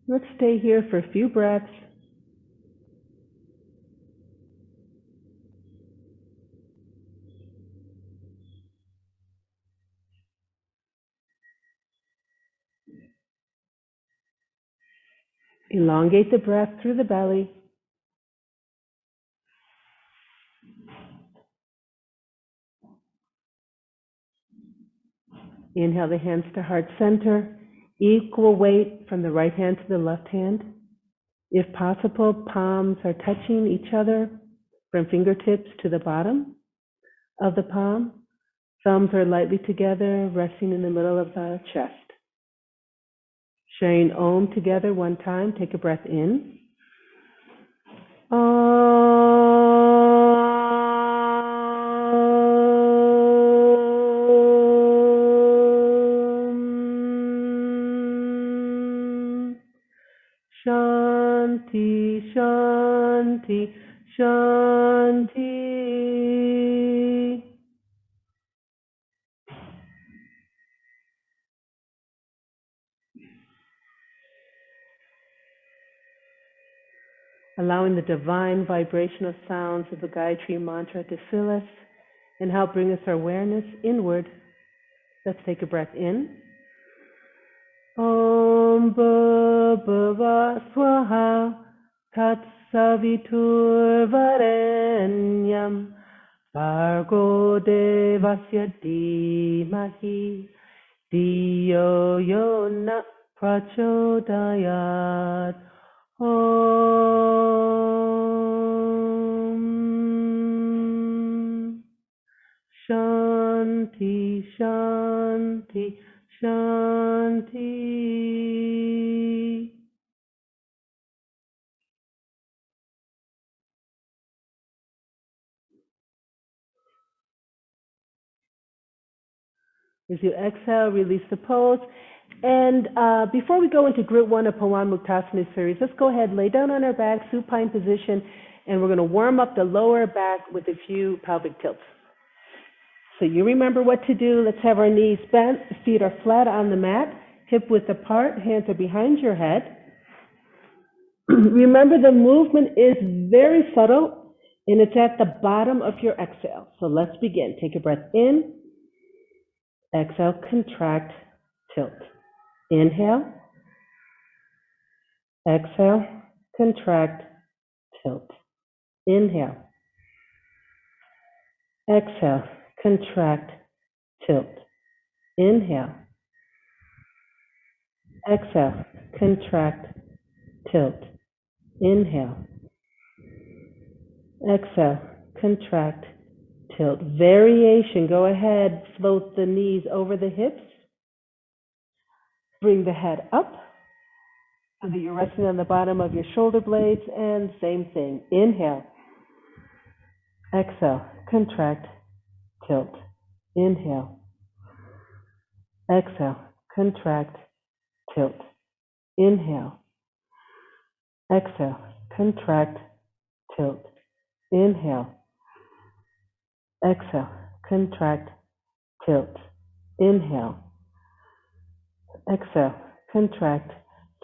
Let's stay here for a few breaths. Elongate the breath through the belly. Inhale the hands to heart center. Equal weight from the right hand to the left hand. If possible, palms are touching each other from fingertips to the bottom of the palm. Thumbs are lightly together, resting in the middle of the chest. Sharing Om together one time. Take a breath in. Shanti, Shanti, Shanti. Allowing the divine vibrational sounds of the Gayatri mantra to fill us and help bring us our awareness inward. Let's take a breath in. Om Bhava Swaha Tat Savitur Varenyam Bhargo Devasya Dhimahi Dhiyo Yo Na Prachodayat. Om Shanti, Shanti, Shanti. As you exhale, release the pose. And before we go into group 1 of pawanmukhtasana series, let's go ahead, lay down on our back, supine position, and we're going to warm up the lower back with a few pelvic tilts. So you remember what to do. Let's have our knees bent, feet are flat on the mat, hip width apart, hands are behind your head. Remember, the movement is very subtle, and it's at the bottom of your exhale. So let's begin. Take a breath in. Exhale, contract, tilt. Inhale. Exhale, contract, tilt. Inhale. Exhale, contract, tilt. Inhale. Exhale, contract, tilt. Inhale. Exhale, contract, tilt. Variation. Go ahead, float the knees over the hips. Bring the head up so that you're resting on the bottom of your shoulder blades, and same thing. Inhale. Exhale, contract, tilt. Inhale. Exhale, contract, tilt. Inhale. Exhale, contract, tilt. Inhale. Exhale, contract, tilt. Inhale. Exhale, contract,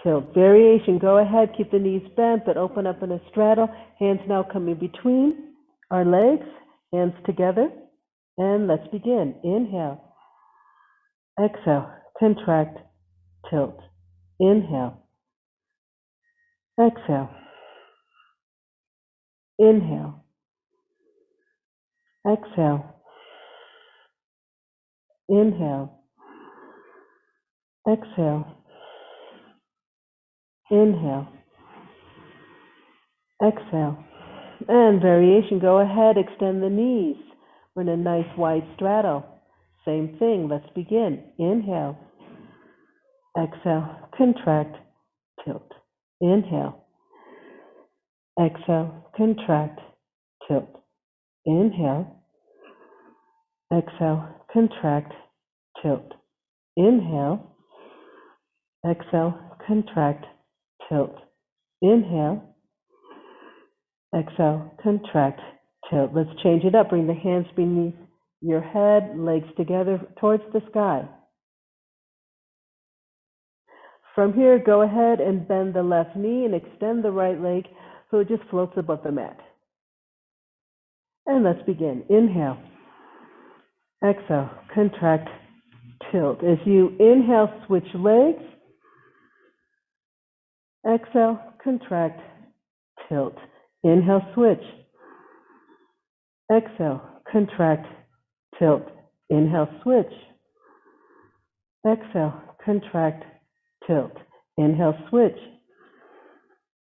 tilt. Variation. Go ahead, keep the knees bent, but open up in a straddle. Hands now come in between our legs, hands together, and let's begin. Inhale. Exhale, contract, tilt. Inhale. Exhale. Inhale. Exhale. Inhale. Exhale. Inhale. Exhale. And variation. Go ahead, extend the knees. We're in a nice wide straddle. Same thing. Let's begin. Inhale. Exhale. Contract. Tilt. Inhale. Exhale. Contract. Tilt. Inhale. Exhale. Contract. Tilt. Inhale. Exhale. Contract. Tilt. Inhale. Exhale. Contract. Tilt. Let's change it up. Bring the hands beneath your head, legs together towards the sky. From here, go ahead and bend the left knee and extend the right leg so it just floats above the mat. And let's begin. Inhale. Exhale. Contract. Tilt. As you inhale, switch legs. Exhale. Contract. Tilt. Inhale, switch. Exhale. Contract. Tilt. Inhale, switch. Exhale. Contract. Tilt. Inhale, switch.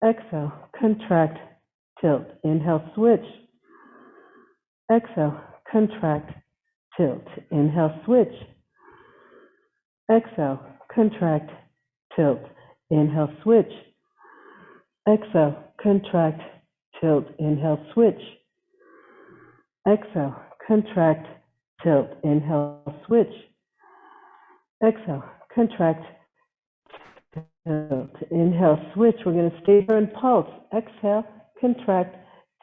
Exhale. Contract. Tilt. Inhale, switch. Exhale. Contract. Tilt. Inhale, switch. Exhale. Contract. Tilt. Inhale, switch. Exhale. Contract. Tilt. Inhale, switch. Exhale. Contract. Tilt. Inhale, switch. Exhale. Contract. Tilt. Inhale, switch. We're going to stay here and pulse. Exhale. Contract.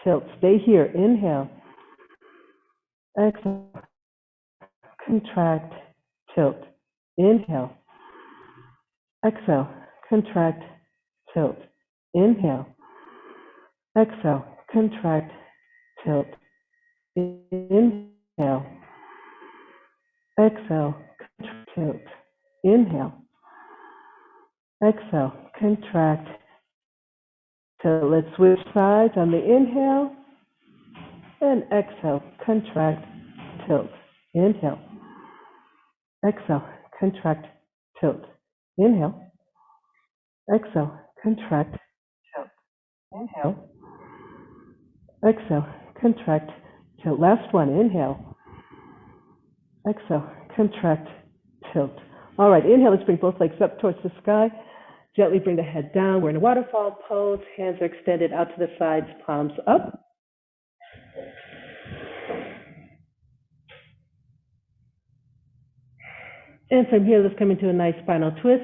Tilt. Stay here. Inhale. Exhale. Contract. Tilt. Inhale. Exhale. Contract. Tilt. Inhale. Exhale. Contract. Tilt. Inhale. Exhale. Contract. Tilt. Inhale. Exhale. Contract. So let's switch sides on the inhale and exhale. Contract. Tilt. Inhale. Exhale. Contract. Tilt. Inhale. Exhale. Contract. Tilt. Inhale. Exhale. Contract. Tilt. Last one. Inhale. Exhale. Contract. Tilt. All right. Inhale. Let's bring both legs up towards the sky. Gently bring the head down. We're in a waterfall pose. Hands are extended out to the sides, palms up. And from here, let's come into a nice spinal twist.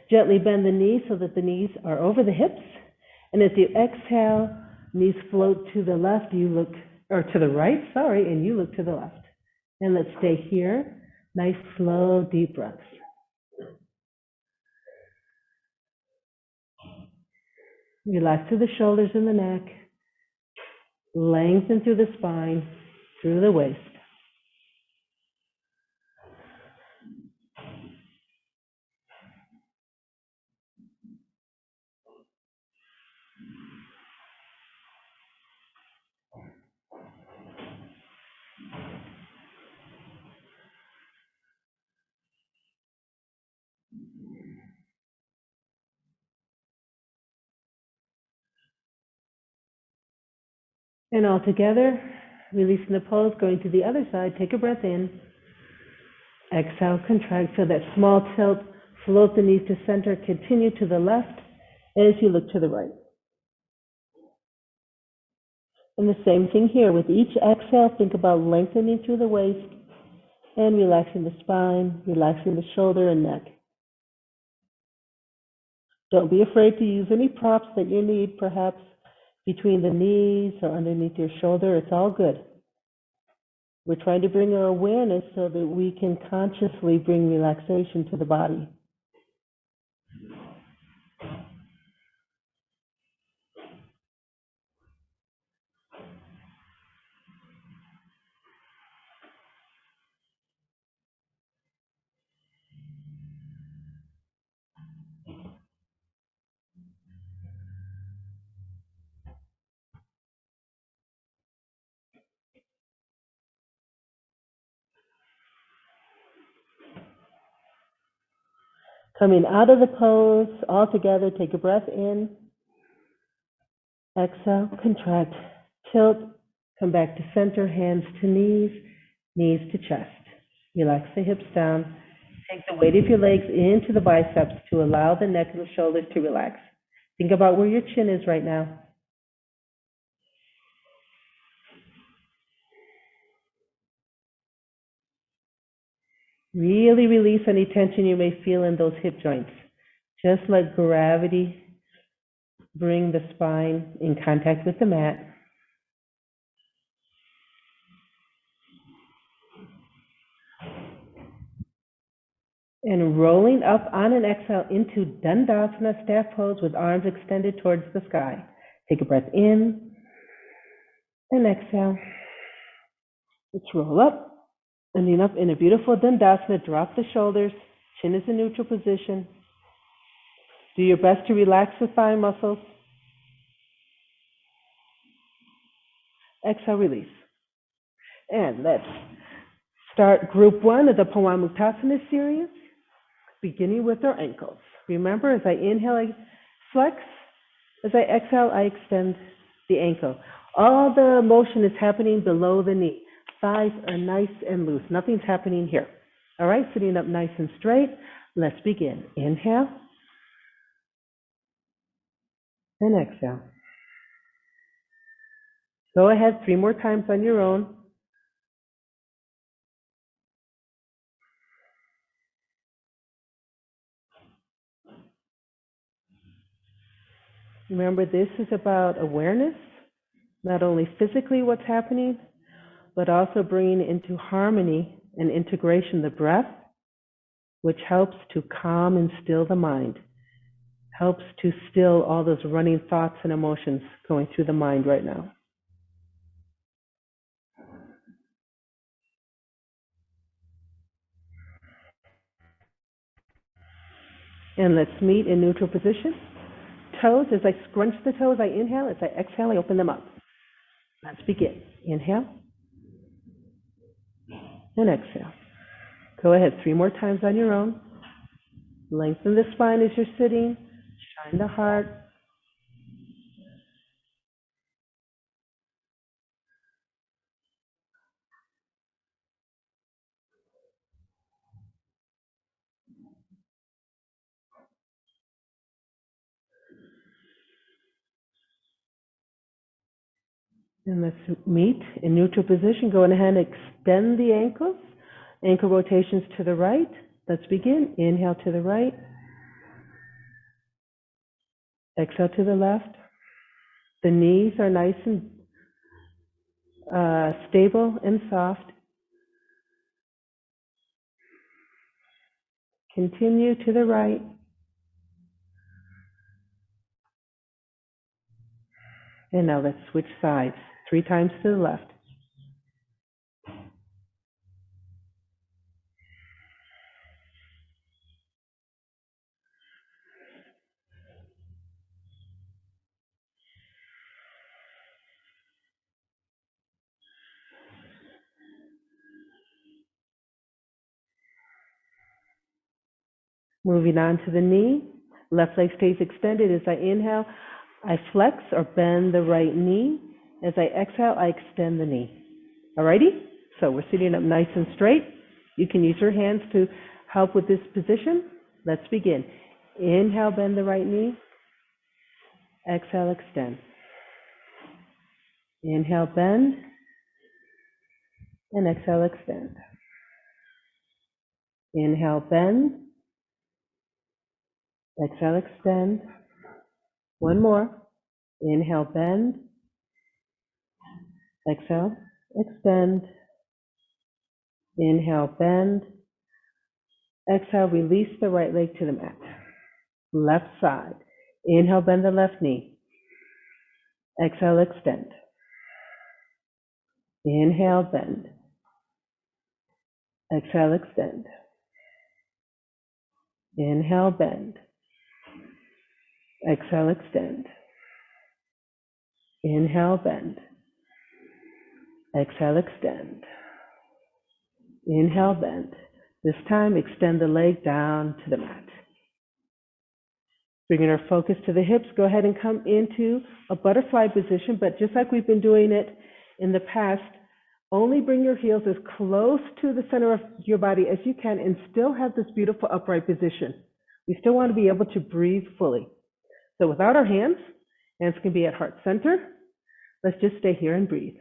Gently bend the knees so that the knees are over the hips. And as you exhale, knees float to the left, you look, or to the right, sorry, and you look to the left. And let's stay here. Nice, slow, deep breaths. Relax through the shoulders and the neck. Lengthen through the spine, through the waist. And all together, releasing the pose, going to the other side. Take a breath in. Exhale, contract. Feel that small tilt. Float the knees to center. Continue to the left as you look to the right. And the same thing here. With each exhale, think about lengthening through the waist and relaxing the spine, relaxing the shoulder and neck. Don't be afraid to use any props that you need, perhaps between the knees or underneath your shoulder. It's all good. We're trying to bring our awareness so that we can consciously bring relaxation to the body. Coming out of the pose, all together, take a breath in. Exhale, contract, tilt, come back to center, hands to knees, knees to chest. Relax the hips down. Take the weight of your legs into the biceps to allow the neck and the shoulders to relax. Think about where your chin is right now. Really release any tension you may feel in those hip joints. Just let gravity bring the spine in contact with the mat. And rolling up on an exhale into Dandasana, staff pose with arms extended towards the sky. Take a breath in and exhale. Let's roll up, ending up in a beautiful Dandasana. Drop the shoulders, chin is in neutral position. Do your best to relax the thigh muscles. Exhale, release. And let's start group one of the pawanmukhtasana series, beginning with our ankles. Remember, as I inhale, I flex. As I exhale, I extend the ankle. All the motion is happening below the knee. Thighs are nice and loose. Nothing's happening here. All right, sitting up nice and straight. Let's begin. Inhale and exhale. Go ahead 3 more times on your own. Remember, this is about awareness, not only physically what's happening, but also bringing into harmony and integration the breath, which helps to calm and still the mind, helps to still all those running thoughts and emotions going through the mind right now. And let's meet in neutral position. Toes, as I scrunch the toes, I inhale. As I exhale, I open them up. Let's begin. Inhale and exhale. Go ahead 3 more times on your own. Lengthen the spine as you're sitting. Shine the heart. And let's meet in neutral position. Go ahead and extend the ankles. Ankle rotations to the right. Let's begin. Inhale to the right. Exhale to the left. The knees are nice and stable and soft. Continue to the right. And now let's switch sides. 3 times to the left. Moving on to the knee. Left leg stays extended. As I inhale, I flex or bend the right knee. As I exhale, I extend the knee. Alrighty? So we're sitting up nice and straight. You can use your hands to help with this position. Let's begin. Inhale, bend the right knee. Exhale, extend. Inhale, bend. And exhale, extend. Inhale, bend. Exhale, extend. One more. Inhale, bend. Exhale, extend. Inhale, bend. Exhale, release the right leg to the mat. Left side. Inhale, bend the left knee. Exhale, extend. Inhale, bend. Exhale, extend. Inhale, bend. Exhale, extend. Inhale, bend. Exhale, extend. Inhale, bend. This time, extend the leg down to the mat. Bringing our focus to the hips, go ahead and come into a butterfly position, but just like we've been doing it in the past, only bring your heels as close to the center of your body as you can and still have this beautiful upright position. We still want to be able to breathe fully. So without our hands can be at heart center. Let's just stay here and breathe.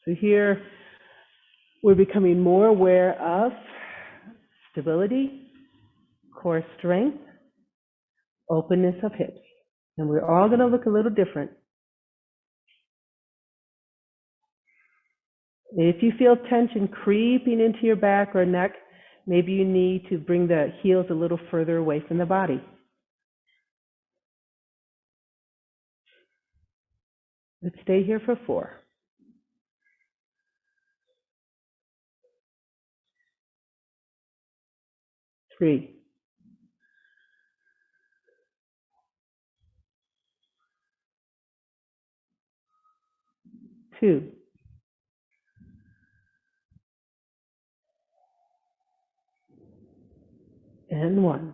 So here, we're becoming more aware of stability, core strength, openness of hips. And we're all going to look a little different. If you feel tension creeping into your back or neck, maybe you need to bring the heels a little further away from the body. Let's stay here for 4. 3. 2. And 1.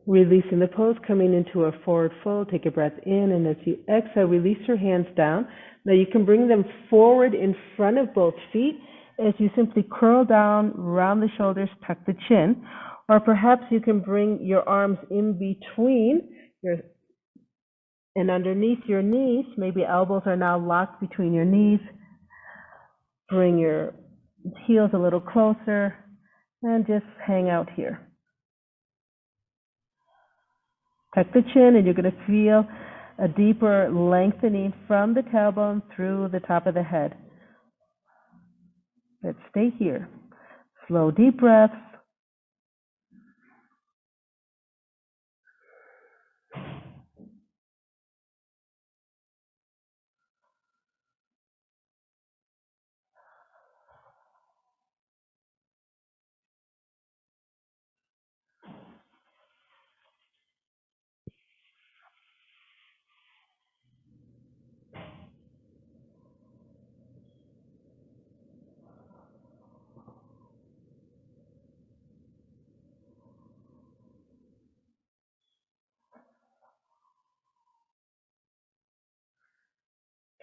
Releasing the pose, coming into a forward fold. Take a breath in, and as you exhale, release your hands down. Now you can bring them forward in front of both feet as you simply curl down, round the shoulders, tuck the chin. Or perhaps you can bring your arms in between and underneath your knees. Maybe elbows are now locked between your knees. Bring your heels a little closer and just hang out here. Tuck the chin, and you're going to feel a deeper lengthening from the tailbone through the top of the head. Let's stay here. Slow, deep breaths.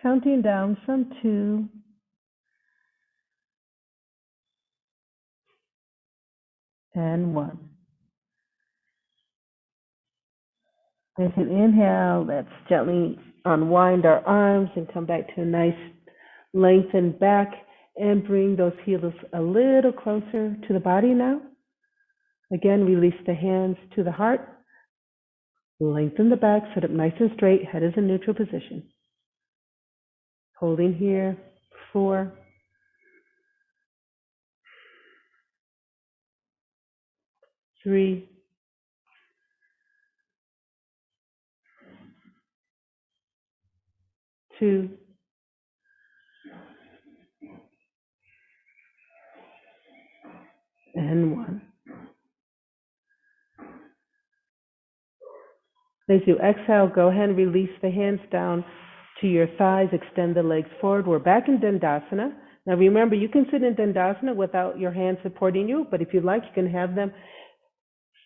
Counting down from 2. And 1. As you inhale, let's gently unwind our arms and come back to a nice lengthened back and bring those heels a little closer to the body now. Again, release the hands to the heart. Lengthen the back, sit up nice and straight, head is in neutral position. Holding here, 4. 3. 2. And 1. As you exhale, go ahead and release the hands down to your thighs, extend the legs forward. We're back in Dandasana. Now remember, you can sit in Dandasana without your hands supporting you, but if you like, you can have them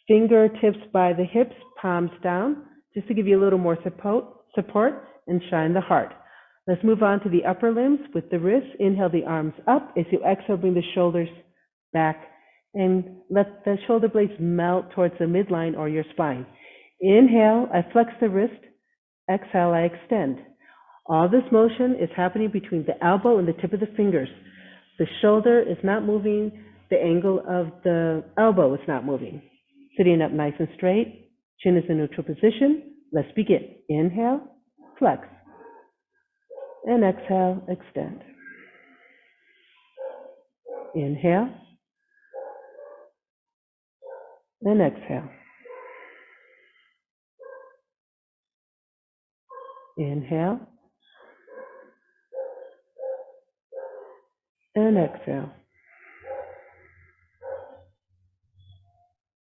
fingertips by the hips, palms down, just to give you a little more support and shine the heart. Let's move on to the upper limbs with the wrists. Inhale the arms up. As you exhale, bring the shoulders back and let the shoulder blades melt towards the midline or your spine. Inhale, I flex the wrist. Exhale, I extend. All this motion is happening between the elbow and the tip of the fingers. The shoulder is not moving. The angle of the elbow is not moving. Sitting up nice and straight. Chin is in neutral position. Let's begin. Inhale, flex. And exhale, extend. Inhale. And exhale. Inhale. And exhale.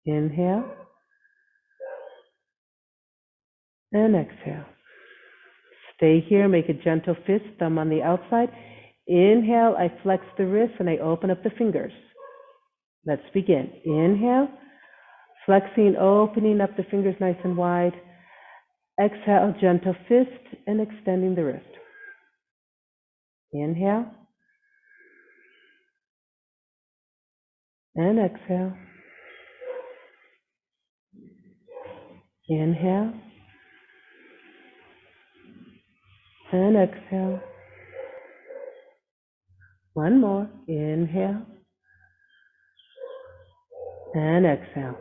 Inhale. And exhale. Stay here, make a gentle fist, thumb on the outside. Inhale, I flex the wrist and I open up the fingers. Let's begin. Inhale, flexing, opening up the fingers nice and wide. Exhale, gentle fist and extending the wrist. Inhale. And exhale. Inhale. And exhale. One more. Inhale. And exhale.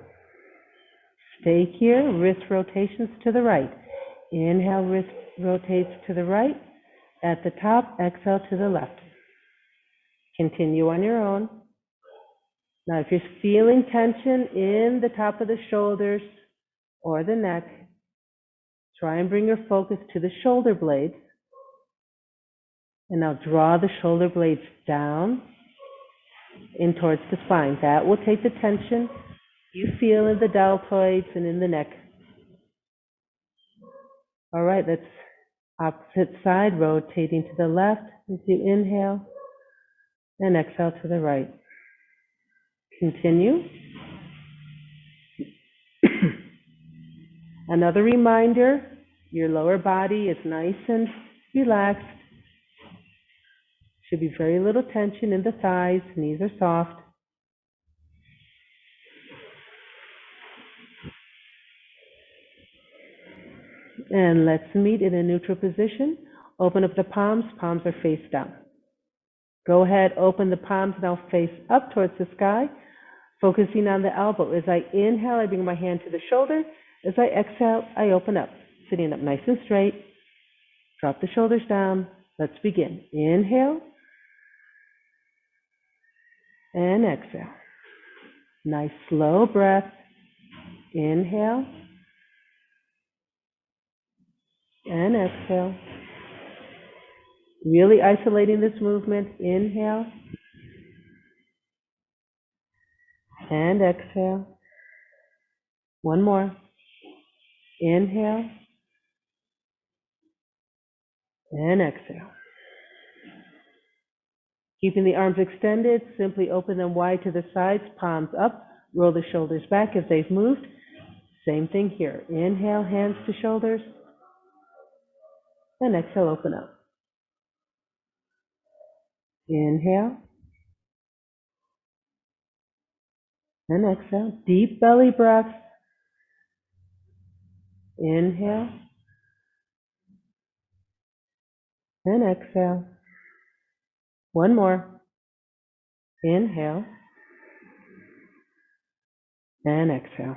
Stay here. Wrist rotations to the right. Inhale, wrist rotates to the right. At the top, exhale to the left. Continue on your own. Now, if you're feeling tension in the top of the shoulders or the neck, try and bring your focus to the shoulder blades. And now draw the shoulder blades down in towards the spine. That will take the tension you feel in the deltoids and in the neck. All right, that's opposite side, rotating to the left as you inhale and exhale to the right. Continue. Another reminder, your lower body is nice and relaxed. Should be very little tension in the thighs, knees are soft. And let's meet in a neutral position. Open up the palms, palms are face down. Go ahead, open the palms now face up towards the sky, focusing on the elbow. As I inhale, I bring my hand to the shoulder. As I exhale, I open up, sitting up nice and straight. Drop the shoulders down. Let's begin. Inhale and exhale. Nice slow breath. Inhale and exhale. Really isolating this movement. Inhale and exhale. One more. Inhale and exhale. Keeping the arms extended, simply open them wide to the sides, palms up, roll the shoulders back if they've moved. Same thing here. Inhale, hands to shoulders, and exhale, open up. Inhale and exhale. Deep belly breath. Inhale and exhale. One more. Inhale and exhale.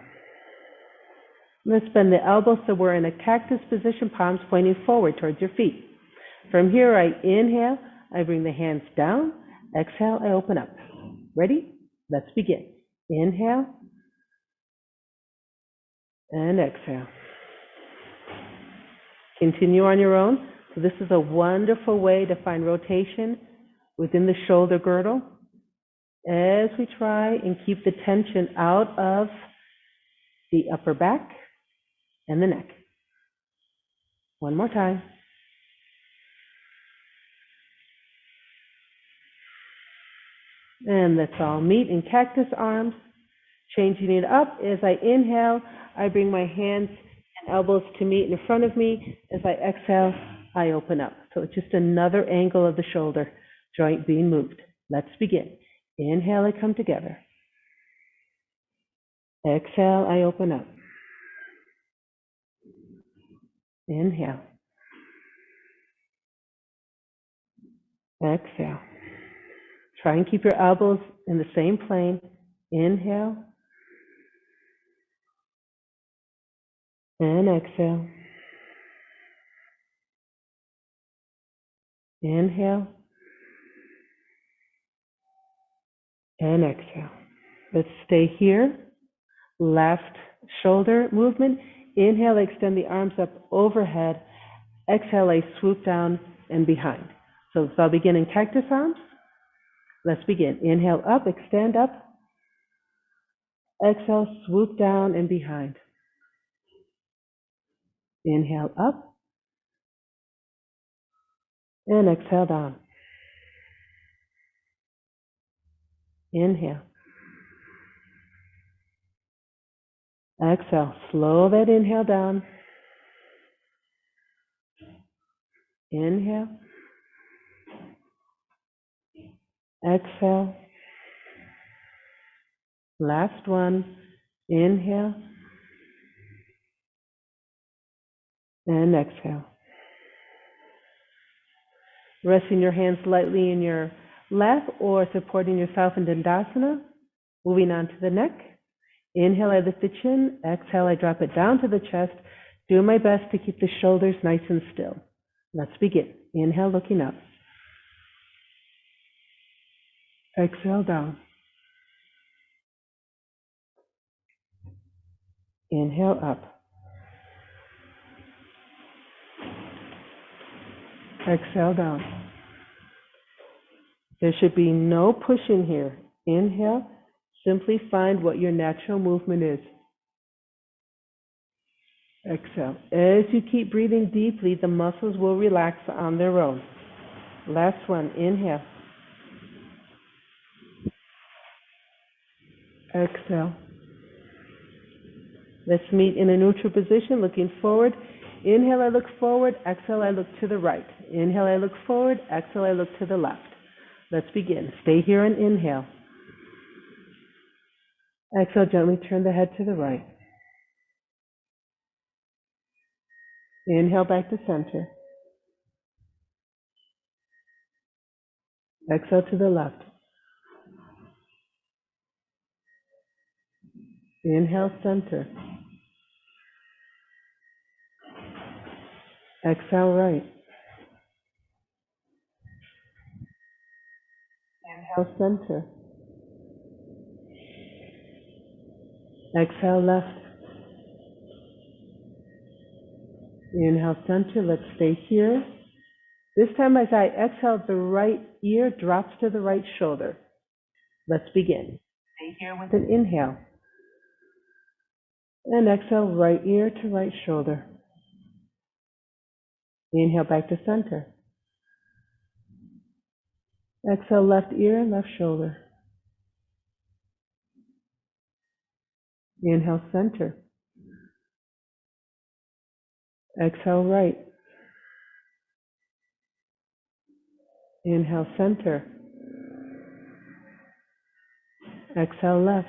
Let's bend the elbows so we're in a cactus position, palms pointing forward towards your feet. From here, I inhale, I bring the hands down. Exhale, I open up. Ready? Let's begin. Inhale and exhale. Continue on your own. So this is a wonderful way to find rotation within the shoulder girdle as we try and keep the tension out of the upper back and the neck. One more time. And let's all meet in cactus arms. Changing it up, as I inhale, I bring my hands and elbows to meet in front of me. As I exhale, I open up. So it's just another angle of the shoulder joint being moved. Let's begin. Inhale, I come together. Exhale, I open up. Inhale. Exhale. Try and keep your elbows in the same plane. Inhale. And exhale. Inhale. And exhale. Let's stay here. Left shoulder movement. Inhale, extend the arms up overhead. Exhale, I swoop down and behind. So I'll begin in cactus arms. Let's begin. Inhale up, extend up. Exhale, swoop down and behind. Inhale up. And exhale down. Inhale. Exhale. Slow that inhale down. Inhale. Exhale. Last one. Inhale. And exhale. Resting your hands lightly in your lap or supporting yourself in Dandasana. Moving on to the neck. Inhale, I lift the chin. Exhale, I drop it down to the chest. Do my best to keep the shoulders nice and still. Let's begin. Inhale, looking up. Exhale, down. Inhale, up. Exhale, down. There should be no pushing here. Inhale, simply find what your natural movement is. Exhale. As you keep breathing deeply, the muscles will relax on their own. Last one, inhale. Exhale. Let's meet in a neutral position, looking forward. Inhale, I look forward. Exhale, I look to the right. Inhale, I look forward. Exhale, I look to the left. Let's begin. Stay here and inhale. Exhale, gently turn the head to the right. Inhale back to center. Exhale to the left. Inhale, center. Exhale, right. Inhale, center. Exhale, left. Inhale, center. Let's stay here. This time as I exhale, the right ear drops to the right shoulder. Let's begin. Stay here with an inhale. And exhale, right ear to right shoulder. Inhale back to center. Exhale, left ear and left shoulder. Inhale, center. Exhale, right. Inhale, center. Exhale, left.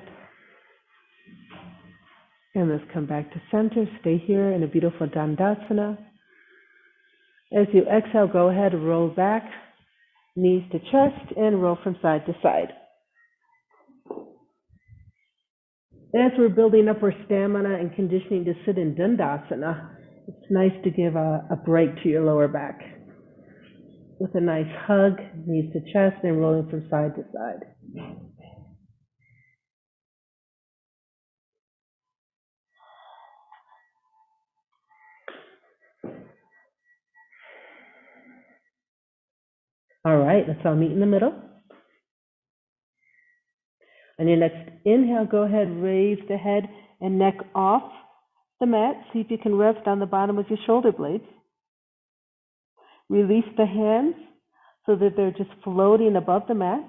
And let's come back to center. Stay here in a beautiful Dandasana. As you exhale, go ahead, roll back, knees to chest, and roll from side to side. As we're building up our stamina and conditioning to sit in Dandasana, it's nice to give a break to your lower back. With a nice hug, knees to chest, and rolling from side to side. All right, let's all meet in the middle. On your next inhale, go ahead, raise the head and neck off the mat. See if you can rest on the bottom of your shoulder blades. Release the hands so that they're just floating above the mat.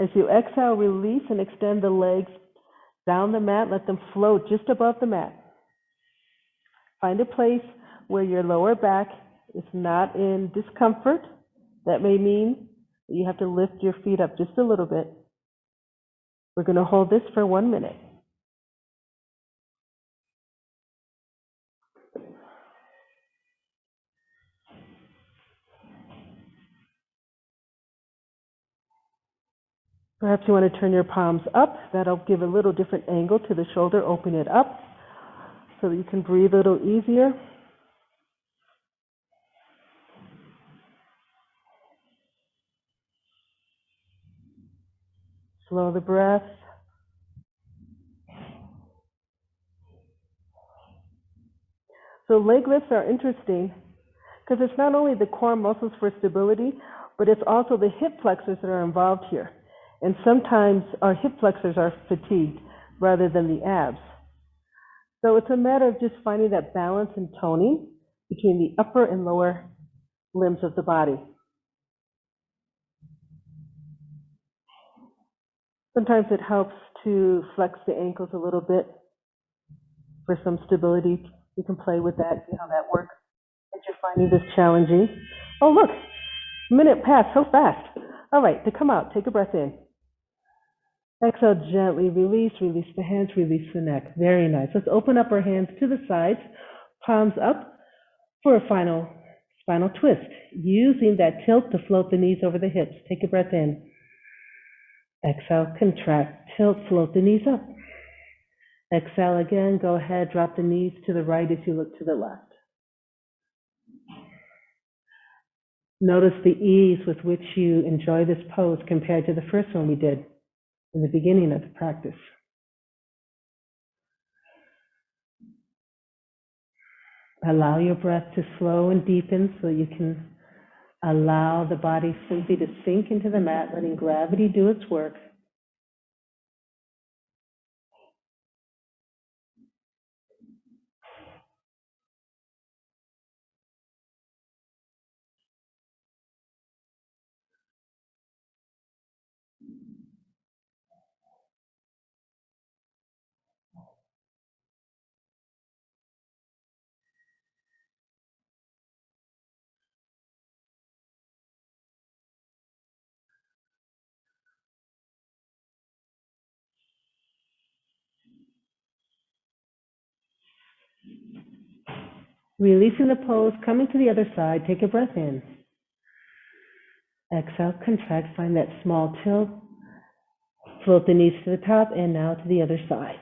As you exhale, release and extend the legs down the mat. Let them float just above the mat. Find a place where your lower back is not in discomfort. That may mean that you have to lift your feet up just a little bit. We're going to hold this for 1 minute. Perhaps you want to turn your palms up. That'll give a little different angle to the shoulder. Open it up so that you can breathe a little easier. Slow the breath. So leg lifts are interesting because it's not only the core muscles for stability, but it's also the hip flexors that are involved here. And sometimes our hip flexors are fatigued rather than the abs. So it's a matter of just finding that balance and toning between the upper and lower limbs of the body. Sometimes it helps to flex the ankles a little bit for some stability. You can play with that, see how that works. If you're finding this challenging. Oh, look, a minute passed so fast. All right, to come out, take a breath in. Exhale, gently release the hands, release the neck. Very nice. Let's open up our hands to the sides, palms up for a final spinal twist. Using that tilt to float the knees over the hips. Take a breath in. Exhale, contract, tilt, float the knees up. Exhale again, go ahead, drop the knees to the right as you look to the left. Notice the ease with which you enjoy this pose compared to the first one we did in the beginning of the practice. Allow your breath to slow and deepen so you can allow the body simply to sink into the mat, letting gravity do its work. Releasing the pose, coming to the other side, take a breath in. Exhale, contract, find that small tilt. Float the knees to the top and now to the other side.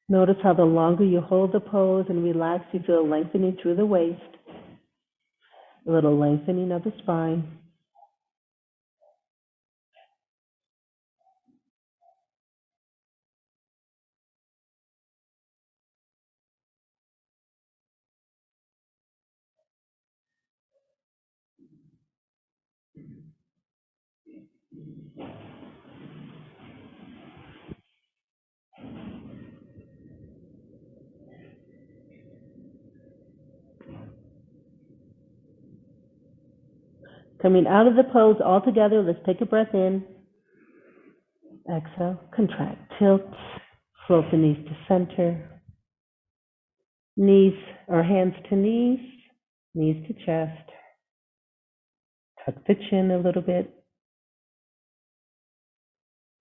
Notice how the longer you hold the pose and relax, you feel lengthening through the waist, a little lengthening of the spine. Coming out of the pose altogether, let's take a breath in. Exhale, contract, tilt, float the knees to center. Knees or hands to knees, knees to chest. Tuck the chin a little bit.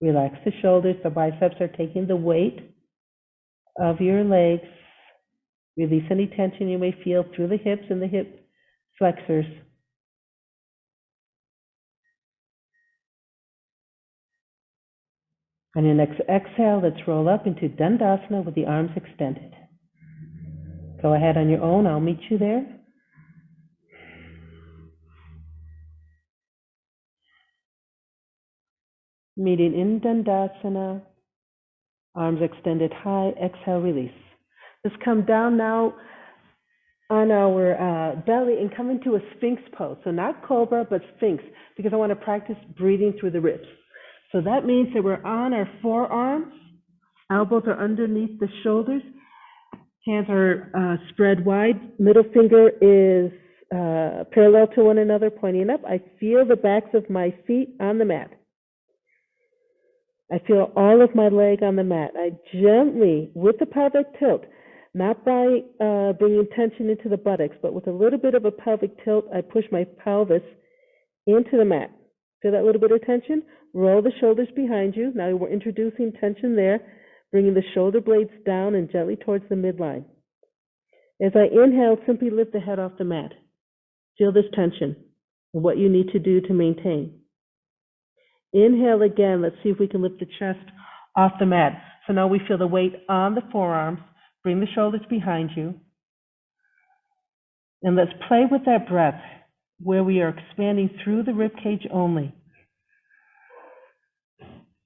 Relax the shoulders. The biceps are taking the weight of your legs. Release any tension you may feel through the hips and the hip flexors. On your next exhale, let's roll up into Dandasana with the arms extended. Go ahead on your own. I'll meet you there. Meeting in Dandasana. Arms extended high. Exhale, release. Let's come down now on our belly and come into a Sphinx pose. So not Cobra, but Sphinx, because I want to practice breathing through the ribs. So that means that we're on our forearms, elbows are underneath the shoulders, hands are spread wide, middle finger is parallel to one another, pointing up. I feel the backs of my feet on the mat. I feel all of my leg on the mat. I gently, with the pelvic tilt, not by bringing tension into the buttocks, but with a little bit of a pelvic tilt, I push my pelvis into the mat. Feel that little bit of tension? Roll the shoulders behind you. Now we're introducing tension there, bringing the shoulder blades down and gently towards the midline. As I inhale, simply lift the head off the mat. Feel this tension and what you need to do to maintain. Inhale again. Let's see if we can lift the chest off the mat. So now we feel the weight on the forearms. Bring the shoulders behind you. And let's play with that breath where we are expanding through the rib cage only.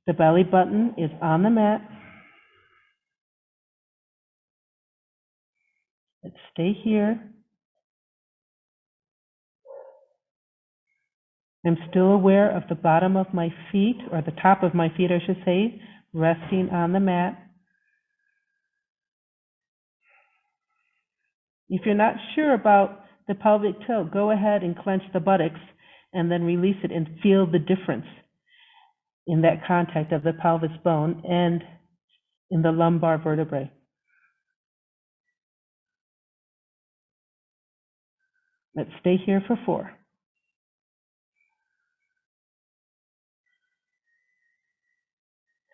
The belly button is on the mat. Let's stay here. I'm still aware of the bottom of my feet, or the top of my feet, I should say, resting on the mat. If you're not sure about the pelvic tilt, go ahead and clench the buttocks and then release it and feel the difference in that contact of the pelvis bone and in the lumbar vertebrae. Let's stay here for 4.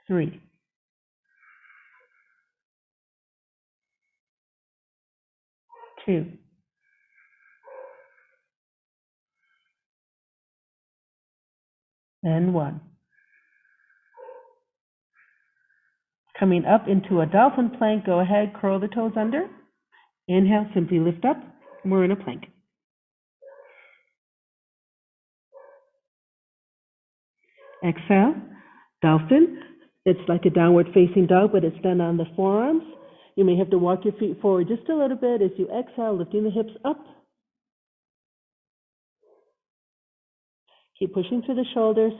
3. 2, and 1. Coming up into a Dolphin Plank, go ahead, curl the toes under. Inhale, simply lift up, and we're in a plank. Exhale, Dolphin. It's like a downward facing dog, but it's done on the forearms. You may have to walk your feet forward just a little bit as you exhale, lifting the hips up. Keep pushing through the shoulders.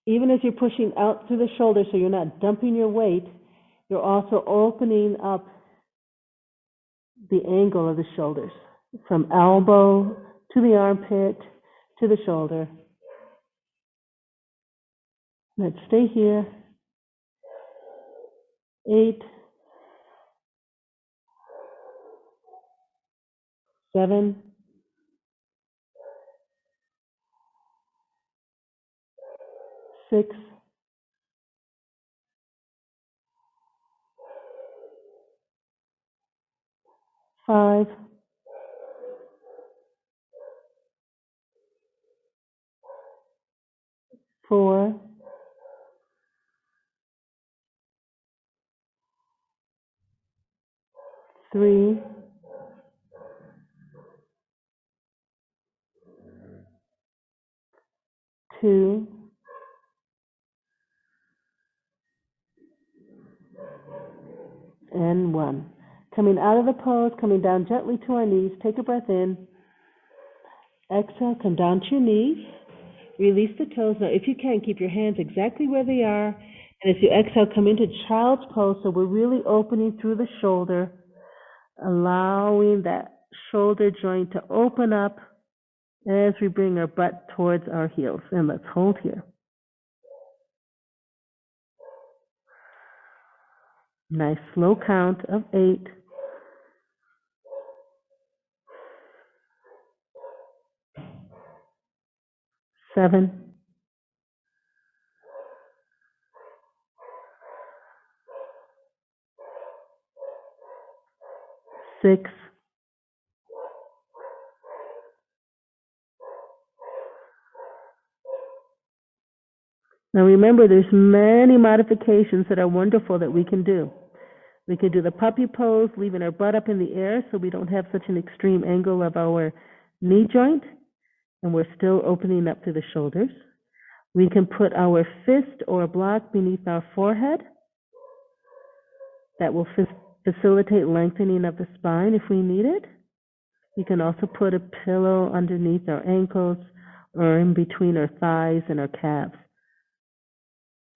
Even as you're pushing out through the shoulders so you're not dumping your weight, you're also opening up the angle of the shoulders from elbow to the armpit to the shoulder. Let's stay here. 8, 7, 6, 5, 4, 3, 2, and 1. Coming out of the pose, coming down gently to our knees. Take a breath in. Exhale, come down to your knees. Release the toes. Now, if you can, keep your hands exactly where they are. And as you exhale, come into child's pose. So we're really opening through the shoulder, allowing that shoulder joint to open up as we bring our butt towards our heels. And let's hold here. Nice slow count of 8. 7. 6. 5. Now remember, there's many modifications that are wonderful that we can do. We can do the puppy pose, leaving our butt up in the air so we don't have such an extreme angle of our knee joint, and we're still opening up through the shoulders. We can put our fist or block beneath our forehead. That will facilitate lengthening of the spine if we need it. You can also put a pillow underneath our ankles or in between our thighs and our calves.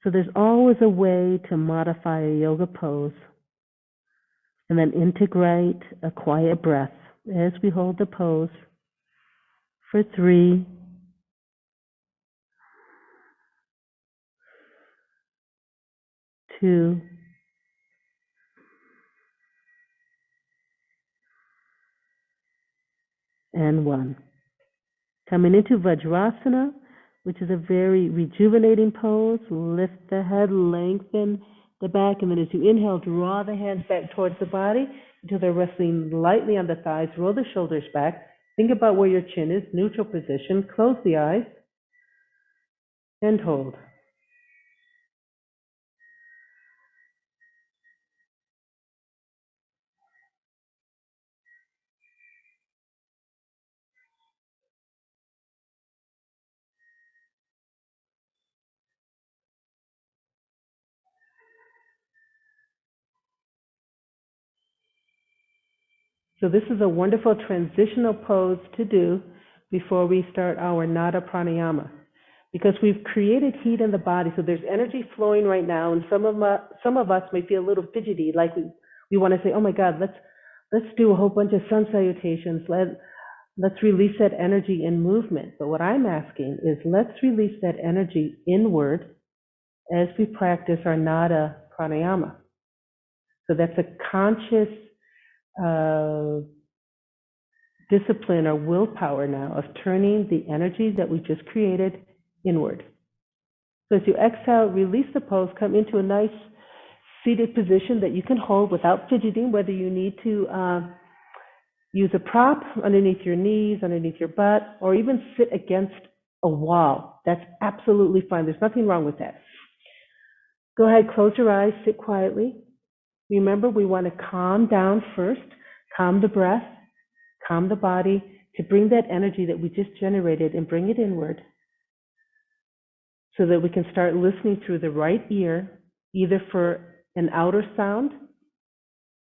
So there's always a way to modify a yoga pose. And then integrate a quiet breath as we hold the pose for 3, 2, and 1. Coming into Vajrasana, which is a very rejuvenating pose. Lift the head, lengthen the back, and then as you inhale, draw the hands back towards the body until they're resting lightly on the thighs. Roll the shoulders back. Think about where your chin is, neutral position. Close the eyes and hold. So this is a wonderful transitional pose to do before we start our nada pranayama, because we've created heat in the body. So there's energy flowing right now, and some of us may feel a little fidgety, like we want to say, oh my God, let's do a whole bunch of sun salutations. Let's release that energy in movement. But what I'm asking is, let's release that energy inward as we practice our nada pranayama. So that's a conscious discipline or willpower now of turning the energy that we just created inward. So as you exhale, release the pose, come into a nice seated position that you can hold without fidgeting, whether you need to Use a prop underneath your knees, underneath your butt, or even sit against a wall. That's absolutely fine. There's nothing wrong with that. Go ahead, close your eyes, sit quietly. Remember, we want to calm down first, calm the breath, calm the body, to bring that energy that we just generated and bring it inward so that we can start listening through the right ear, either for an outer sound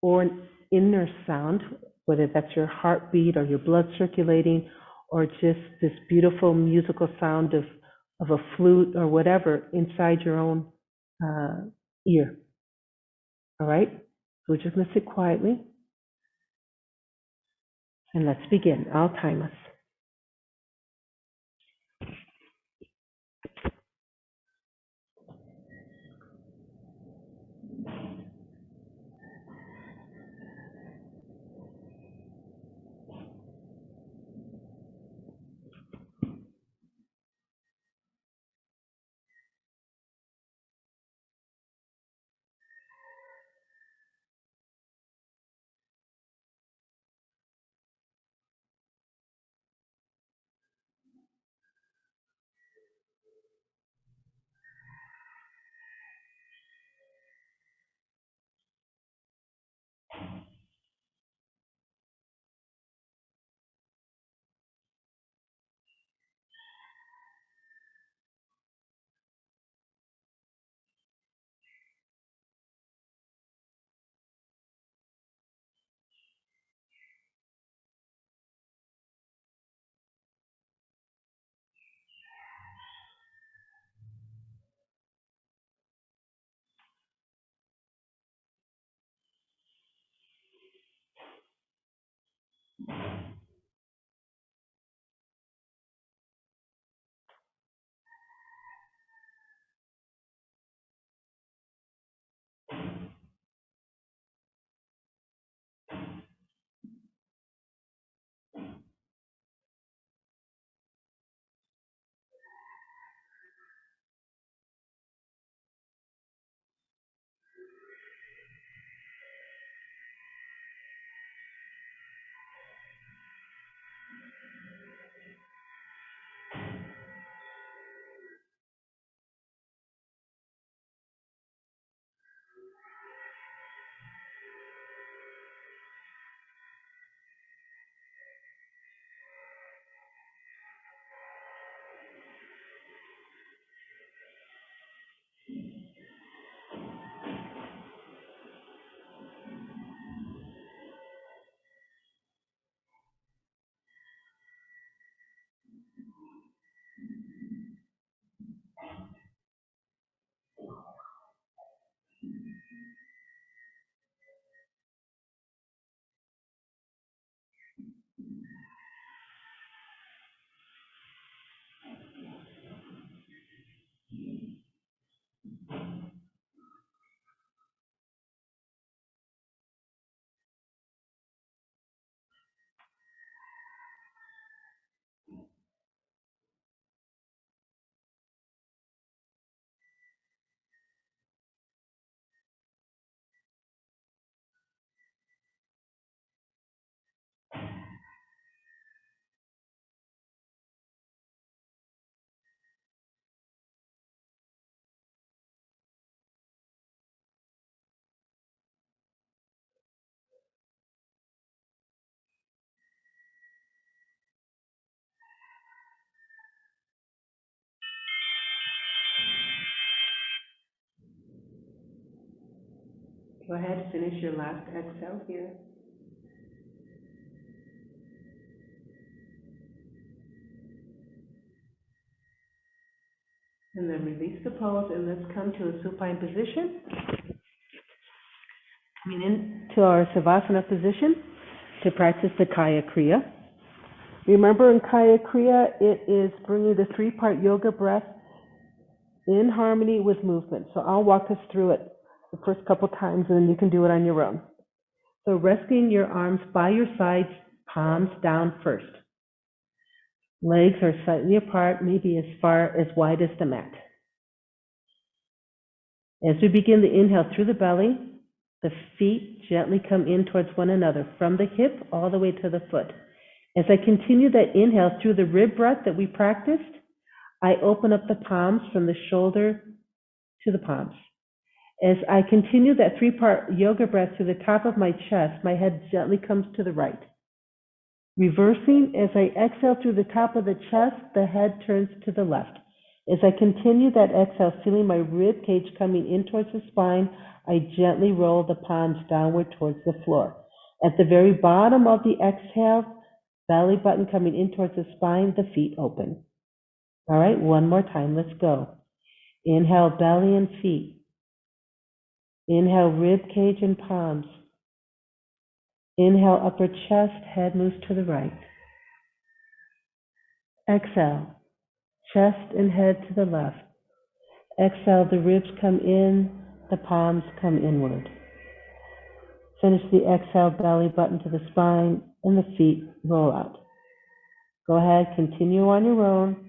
or an inner sound, whether that's your heartbeat or your blood circulating, or just this beautiful musical sound of a flute or whatever inside your own ear. All right? So we're just going to sit quietly. And let's begin. I'll time us. Go ahead, finish your last exhale here. And then release the pose, and let's come to a supine position. Coming into our Savasana position to practice the Kaya Kriya. Remember, in Kaya Kriya, it is bringing the three-part yoga breath in harmony with movement. So I'll walk us through it the first couple times, and then you can do it on your own. So resting your arms by your sides, palms down first. Legs are slightly apart, maybe as wide as the mat. As we begin the inhale through the belly, The feet gently come in towards one another from the hip all the way to the foot. As I continue that inhale through the rib breath that we practiced, I open up the palms from the shoulder to the palms. As I continue that three-part yoga breath to the top of my chest, my head gently comes to the right. Reversing, as I exhale through the top of the chest, the head turns to the left. As I continue that exhale, feeling my rib cage coming in towards the spine, I gently roll the palms downward towards the floor. At the very bottom of the exhale, belly button coming in towards the spine, the feet open. All right, one more time, let's go. Inhale, belly and feet. Inhale, rib cage and palms. Inhale, upper chest, head moves to the right. Exhale, chest and head to the left. Exhale, the ribs come in, the palms come inward. Finish the exhale, belly button to the spine, and the feet roll out. Go ahead, continue on your own.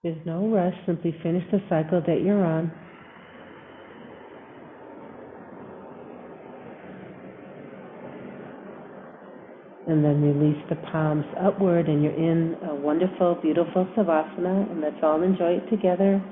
There's no rush, simply finish the cycle that you're on. And then release the palms upward, and you're in a wonderful, beautiful Savasana, and let's all enjoy it together.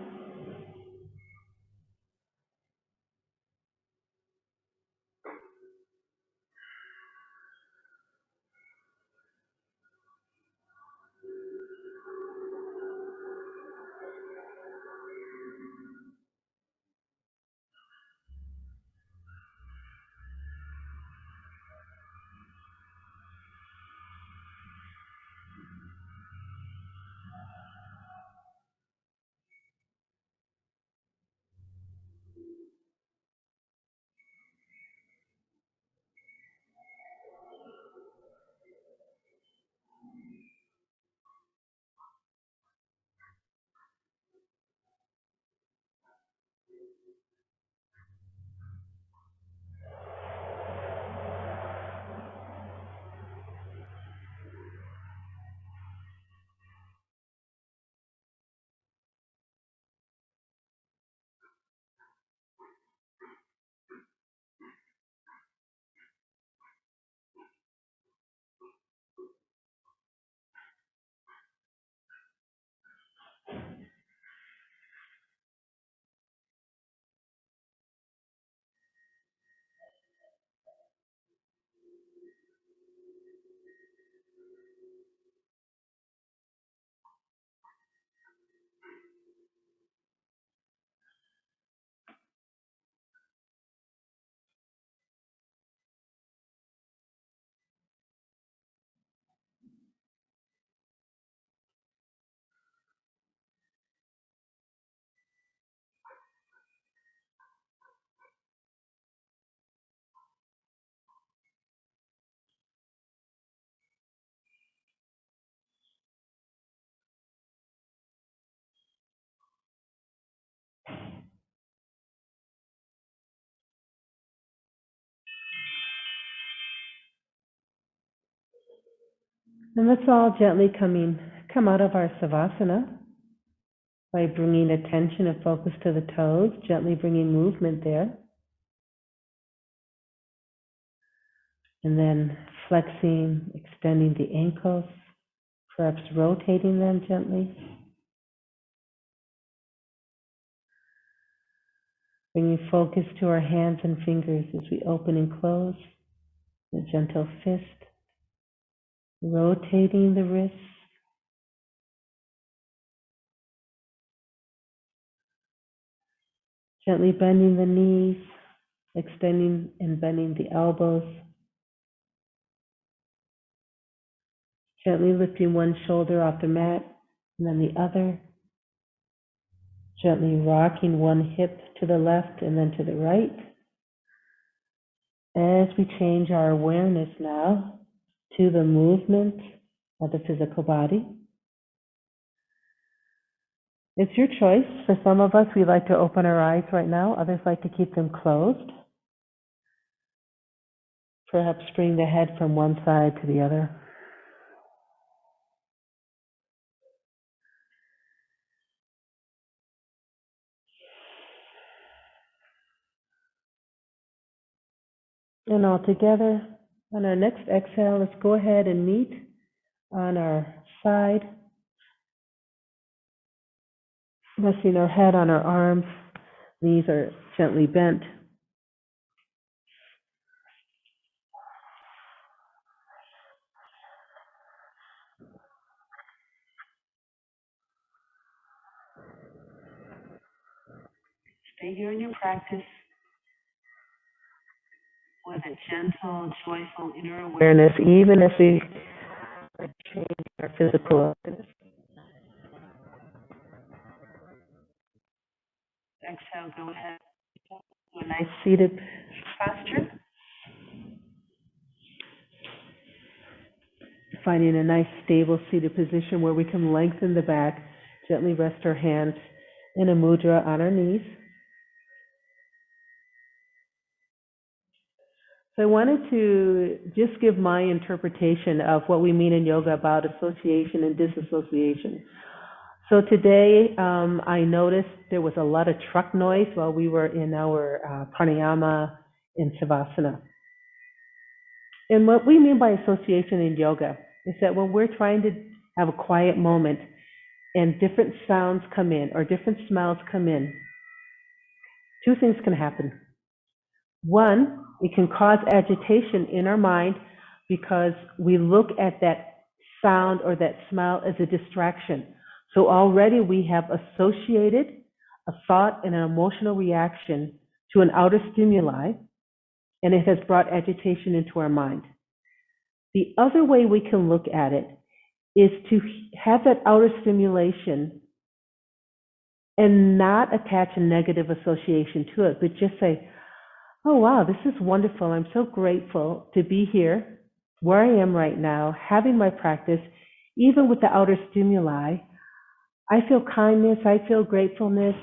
And let's all gently come out of our Savasana by bringing attention and focus to the toes, gently bringing movement there. And then flexing, extending the ankles, perhaps rotating them gently. Bringing focus to our hands and fingers as we open and close, a gentle fist. Rotating the wrists. Gently bending the knees, extending and bending the elbows. Gently lifting one shoulder off the mat and then the other. Gently rocking one hip to the left and then to the right. As we change our awareness now to the movement of the physical body. It's your choice. For some of us, we like to open our eyes right now. Others like to keep them closed. Perhaps bring the head from one side to the other. And all together, on our next exhale, let's go ahead and meet on our side, resting our head on our arms. Knees are gently bent. Stay here in your practice with a gentle, joyful inner awareness, even as we change our physical awareness. Exhale, go ahead to a nice seated posture. Finding a nice stable seated position where we can lengthen the back, gently rest our hands in a mudra on our knees. So I wanted to just give my interpretation of what we mean in yoga about association and disassociation. So today I noticed there was a lot of truck noise while we were in our pranayama in Savasana. And what we mean by association in yoga is that when we're trying to have a quiet moment and different sounds come in or different smells come in, two things can happen. One, it can cause agitation in our mind because we look at that sound or that smell as a distraction. So already we have associated a thought and an emotional reaction to an outer stimuli, and it has brought agitation into our mind. The other way we can look at it is to have that outer stimulation and not attach a negative association to it, but just say, oh, wow, this is wonderful. I'm so grateful to be here, where I am right now, having my practice, even with the outer stimuli. I feel kindness, I feel gratefulness,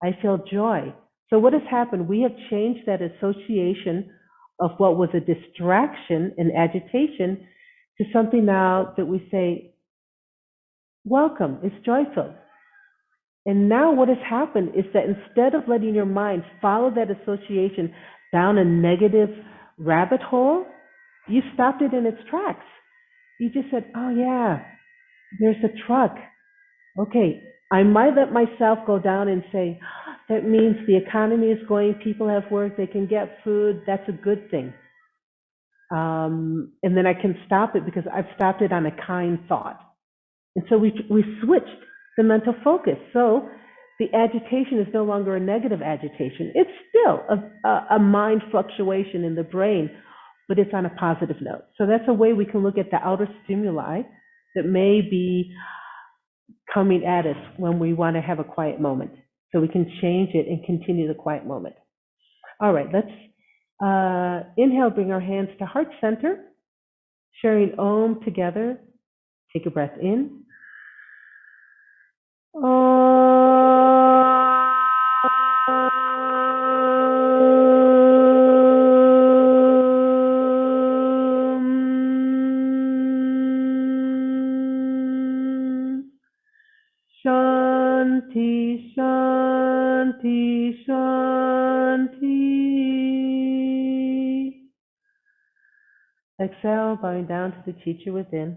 I feel joy. So what has happened? We have changed that association of what was a distraction and agitation to something now that we say, welcome, it's joyful. And now what has happened is that instead of letting your mind follow that association down a negative rabbit hole, you stopped it in its tracks. You just said, oh yeah, there's a truck. Okay, I might let myself go down and say, that means the economy is going, people have work, they can get food, that's a good thing. And then I can stop it because I've stopped it on a kind thought. And so we switched the mental focus. So the agitation is no longer a negative agitation. It's still a mind fluctuation in the brain, but it's on a positive note. So that's a way we can look at the outer stimuli that may be coming at us when we want to have a quiet moment. So we can change it and continue the quiet moment. All right, let's inhale, bring our hands to heart center, sharing Om together. Take a breath in. Exhale, bowing down to the teacher within.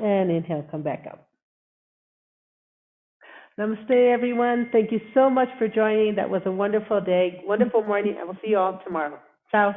And inhale, come back up. Namaste, everyone. Thank you so much for joining. That was a wonderful day, wonderful morning. I will see you all tomorrow. Ciao.